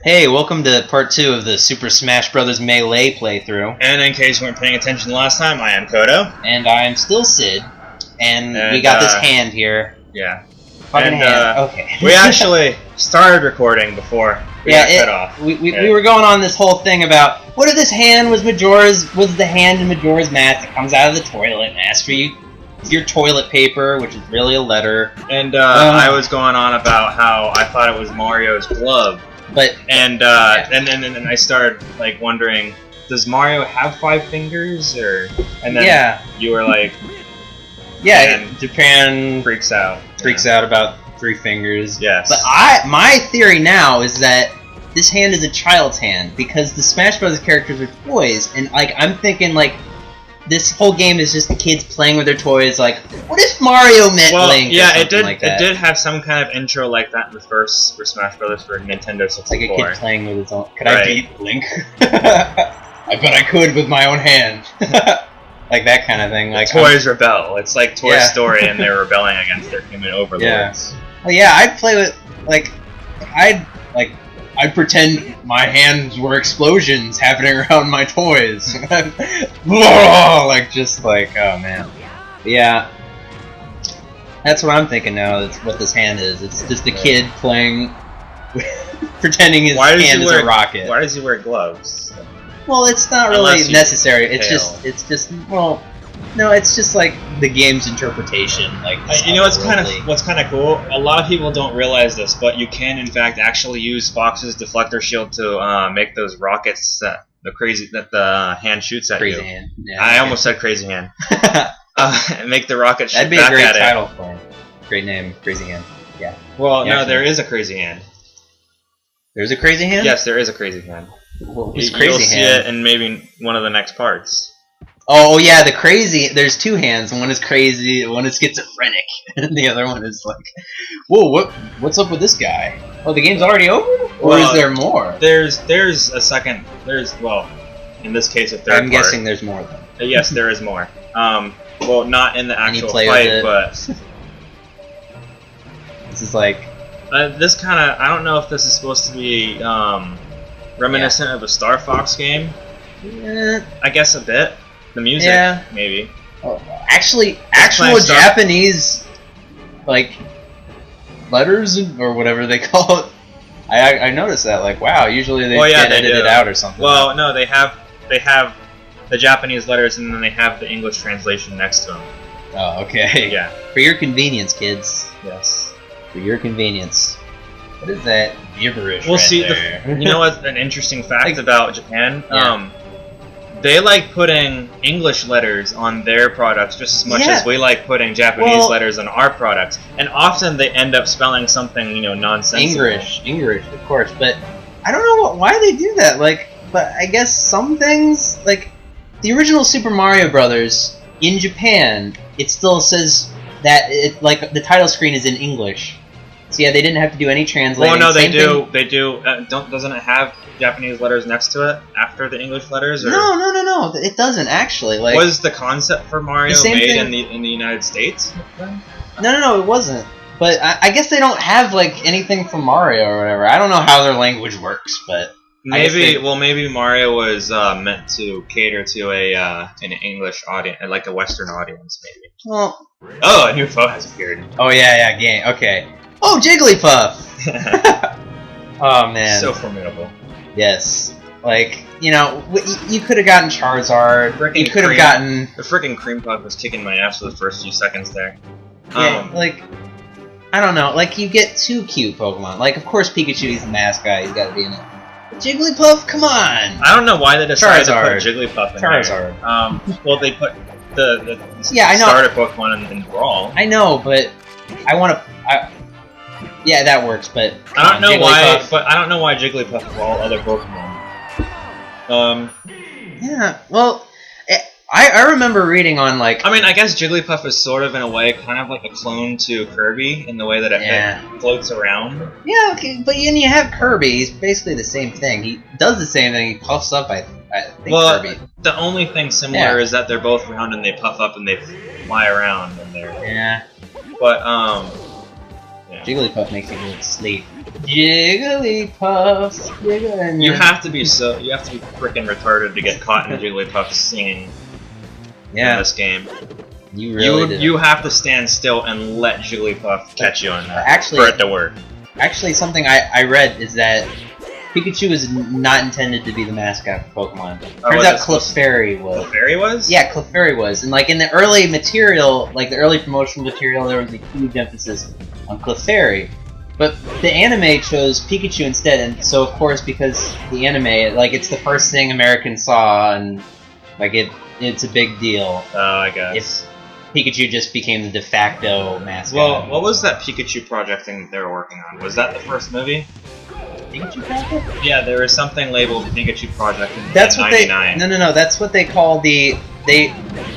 Hey, welcome to part 2 of the Super Smash Bros. Melee playthrough. And in case you weren't paying attention last time, I am Kodo. And I'm still Sid. And we got this hand here. Yeah. Fucking hand. Okay. We actually started recording before we got cut off. We were going on this whole thing about, what if this hand was the hand in Majora's Mask that comes out of the toilet and asks for your toilet paper, which is really a letter. And I was going on about how I thought it was Mario's glove. And then I started like wondering, does Mario have 5 fingers, or? And then you were like, Japan freaks out about 3 fingers. Yes. But my theory now is that this hand is a child's hand because the Smash Bros. Characters are toys, and like I'm thinking like this whole game is just the kids playing with their toys. Like, what if Mario met Link? Yeah, it did. It did have some kind of intro like that in the first for Smash Bros. For Nintendo 64. Like a kid playing with his own. Could I beat Link? I bet I could with my own hand. Like that kind of thing. Like toys rebel. It's like Toy Story, and they're rebelling against their human overlords. Yeah. Well, yeah, I'd play with I'd pretend my hands were explosions happening around my toys. Oh man. Yeah. That's what I'm thinking now. That's what this hand is. It's just a kid playing, pretending his hand is a rocket. Why does he wear gloves? Well, it's not really necessary. It's just no, it's just like the game's interpretation. Like, you know, what's kind of cool. A lot of people don't realize this, but you can in fact actually use Fox's deflector shield to make those rockets that the hand shoots at you. Crazy hand. Yeah, I almost said crazy hand. Make the rocket shoot That'd be back a great at title for him. Great name, Crazy Hand. Yeah. Well, no, there is a crazy hand. There's a crazy hand? Yes, there is a crazy hand. You'll see it in maybe one of the next parts. Oh yeah, the crazy. There's 2 hands. One is crazy, one is schizophrenic, and the other one is like, whoa, what's up with this guy? Oh, the game's already over, or is there more? There's a second. In this case, a third. I'm guessing there's more then. Yes, there is more. Well, not in the actual fight, but this is like this kind of. I don't know if this is supposed to be reminiscent of a Star Fox game. I guess a bit. The music, maybe. Oh, actual Japanese, like, letters or whatever they call it. I noticed that. Like, wow, usually they get edited out or something. Well, no, they have the Japanese letters, and then they have the English translation next to them. Oh, okay. Yeah. For your convenience, kids. Yes. For your convenience. What is that gibberish? Well, right see, there? You know what's an interesting fact about Japan? Yeah. They like putting English letters on their products just as much as we like putting Japanese letters on our products. And often they end up spelling something, nonsensical. English, of course. But I don't know why they do that. Like, but I guess some things, like the original Super Mario Brothers in Japan, it still says that like the title screen is in English. So yeah, they didn't have to do any translating. Well, no, they do. They do. Doesn't it have Japanese letters next to it after the English letters? Or? No. It doesn't actually. Like, was the concept for Mario made in the United States? No, it wasn't. But I guess they don't have like anything for Mario or whatever. I don't know how their language works, but maybe Mario was meant to cater to an English audience, like a Western audience, maybe. Well, a new foe has appeared. Oh yeah, game. Okay. Oh, Jigglypuff! Oh man. So formidable. Yes. Like, you could have gotten Charizard. You could have gotten... The freaking Cream Puff was kicking my ass for the first few seconds there. Yeah, I don't know. Like, you get 2 cute Pokemon. Like, of course Pikachu, he's the mascot. He's got to be in it. But Jigglypuff, come on! I don't know why they decided to put Jigglypuff in Charizard. there. Well, they put the I know. starter Pokemon in Brawl. I know, but I want to... Yeah, that works, but I don't know why. But I don't know why Jigglypuff of all other Pokemon. Yeah. Well, I remember reading on like. I mean, I guess Jigglypuff is sort of in a way kind of like a clone to Kirby in the way that it floats around. Yeah. Okay, but then you have Kirby. He's basically the same thing. He does the same thing. He puffs up. I think Kirby. The only thing similar is that they're both round and they puff up and they fly around and they're. Yeah. But Yeah. Jigglypuff makes you go to sleep. Jigglypuff, You have to be freaking retarded to get caught in Jigglypuff singing in this game. You really you have to stand still and let Jigglypuff catch you on that actually, for it to work. Actually, something I read is that Pikachu is not intended to be the mascot for Pokemon. Turns out Clefairy was. Clefairy was? Yeah, Clefairy was. And like in the early material, like the early promotional material, there was a huge emphasis on Clefairy. But the anime chose Pikachu instead, and so of course because the anime, like it's the first thing Americans saw, and like it's a big deal. Oh, I guess. Pikachu just became the de facto mascot. Well, what was that Pikachu project thing that they were working on? Was that the first movie? Pikachu Project? Yeah, there was something labeled Pikachu Project in that's what 99. No. That's what they call they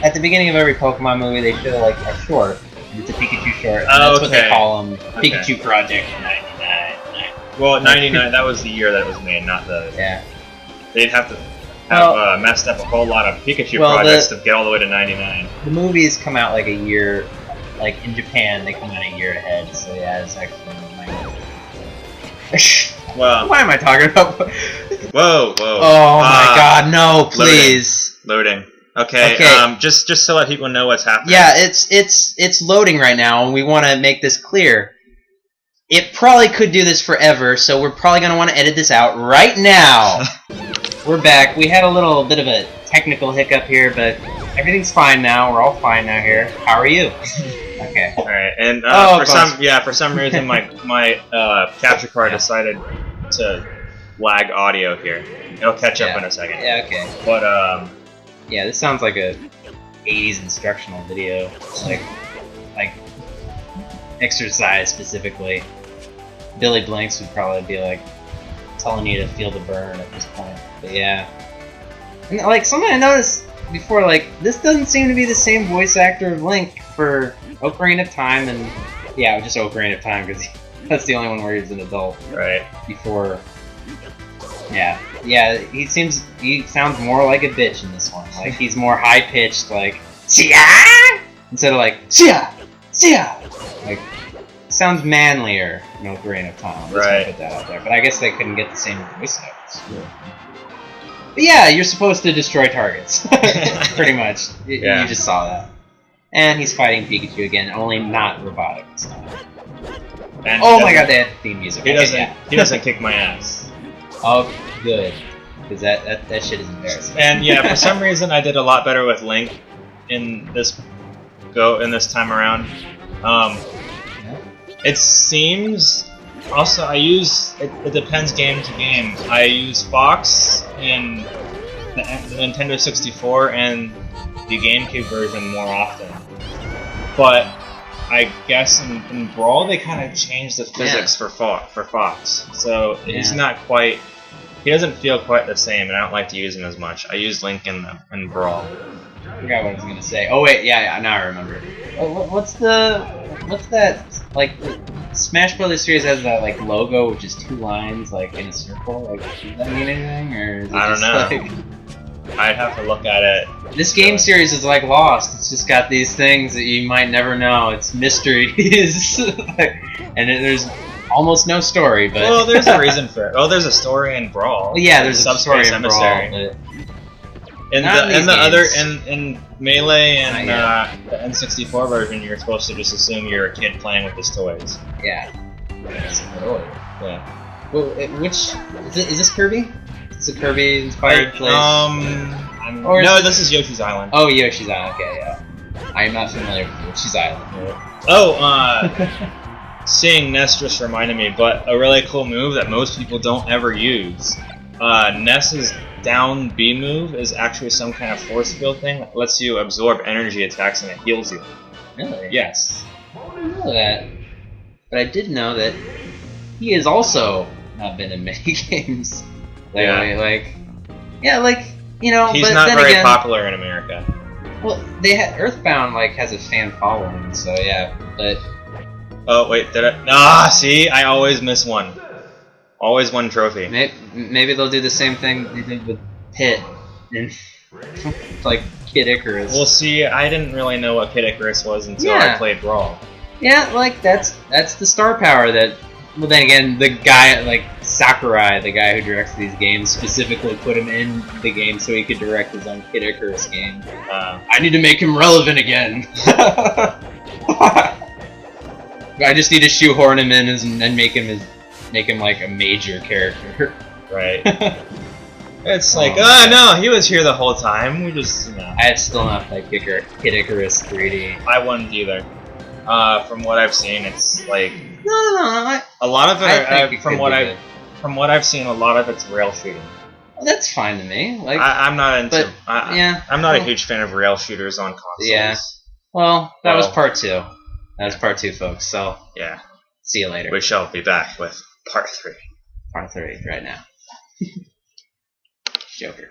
at the beginning of every Pokemon movie they show like a short. It's a Pikachu short. And that's what they call them. Pikachu Project 99. Well, 99. That was the year that it was made, not the. Yeah. They'd have to have messed up a whole lot of Pikachu projects to get all the way to 99. The movies come out like a year, like in Japan they come out a year ahead. So yeah, it's actually. Well, why am I talking about? Whoa! Oh my God! No, please. Loading. Okay. Just to let people know what's happening. Yeah, it's loading right now, and we want to make this clear. It probably could do this forever, so we're probably gonna want to edit this out right now. We're back. We had a little bit of a technical hiccup here, but everything's fine now. We're all fine now here. How are you? Okay. All right. And for some reason my capture card decided to lag audio here. It'll catch up in a second. Yeah. Okay. But yeah, this sounds like a 80s instructional video, like exercise specifically. Billy Blanks would probably be like telling you to feel the burn at this point. But yeah, and like something I noticed before, like this doesn't seem to be the same voice actor of Link for Ocarina of Time, and yeah, just Ocarina of Time because that's the only one where he's an adult. Right. Before. Yeah, he sounds more like a bitch in this one. Like he's more high pitched, like Sia, instead of like Sia. Like sounds manlier in Ocarina of Time. I'm just gonna put that out there. But I guess they couldn't get the same voice actors. But yeah, you're supposed to destroy targets, pretty much. You just saw that. And he's fighting Pikachu again, only not robotic this time. And oh my God, they had theme music. He doesn't kick my ass. Oh, good. Because that shit is embarrassing. And yeah, for some reason I did a lot better with Link in this time around. It seems also it depends game to game. I use Fox in the Nintendo 64 and the GameCube version more often. But I guess in Brawl they kind of changed the physics for Fox, so he's not quite. He doesn't feel quite the same, and I don't like to use him as much. I use Link in Brawl. I forgot what I was gonna say. Oh wait, yeah, now I remember. What's that? Like the Smash Brothers series has that like logo, which is two lines like in a circle. Like, does that mean anything, or is it I don't know. Like... I'd have to look at it. This game series is like Lost. It's just got these things that you might never know. It's mysteries, and there's almost no story. But well, there's a reason for it. Oh, there's a story in Brawl. Well, yeah, there's a story in Brawl. But in Melee and the N64 version, you're supposed to just assume you're a kid playing with his toys. Yeah. Yeah. Well, which is this Kirby? Is it Kirby inspired place? No, this is Yoshi's Island. Oh, Yoshi's Island. Okay, yeah. I am not familiar with Yoshi's Island. Oh, seeing Ness just reminded me, but a really cool move that most people don't ever use. Ness's down B move is actually some kind of force field thing that lets you absorb energy attacks and it heals you. Really? Yes. I didn't know that. But I did know that he has also not been in many games. He's not very popular in America. Well, Earthbound has a fan following, so yeah. But oh wait, did I? See, I always miss one. Always one trophy. Maybe they'll do the same thing they did with Pit and like Kid Icarus. Well, see, I didn't really know what Kid Icarus was until I played Brawl. Yeah, like that's the star power that. Well, then again, the guy like Sakurai, the guy who directs these games, specifically put him in the game so he could direct his own Kid Icarus game. I need to make him relevant again. I just need to shoehorn him in and make him like a major character. Right. It's like, oh no, he was here the whole time. We just, you know. I still not played Kid Icarus 3D. I wouldn't either. From what I've seen, it's like no. A lot of it, from what I've seen, a lot of it's rail shooting. Well, that's fine to me. Like I'm not into. Yeah, I'm not a huge fan of rail shooters on consoles. Yeah. Well, that was part 2. That was part 2, folks. So yeah. See you later. We shall be back with part 3. Part 3 right now. Joker.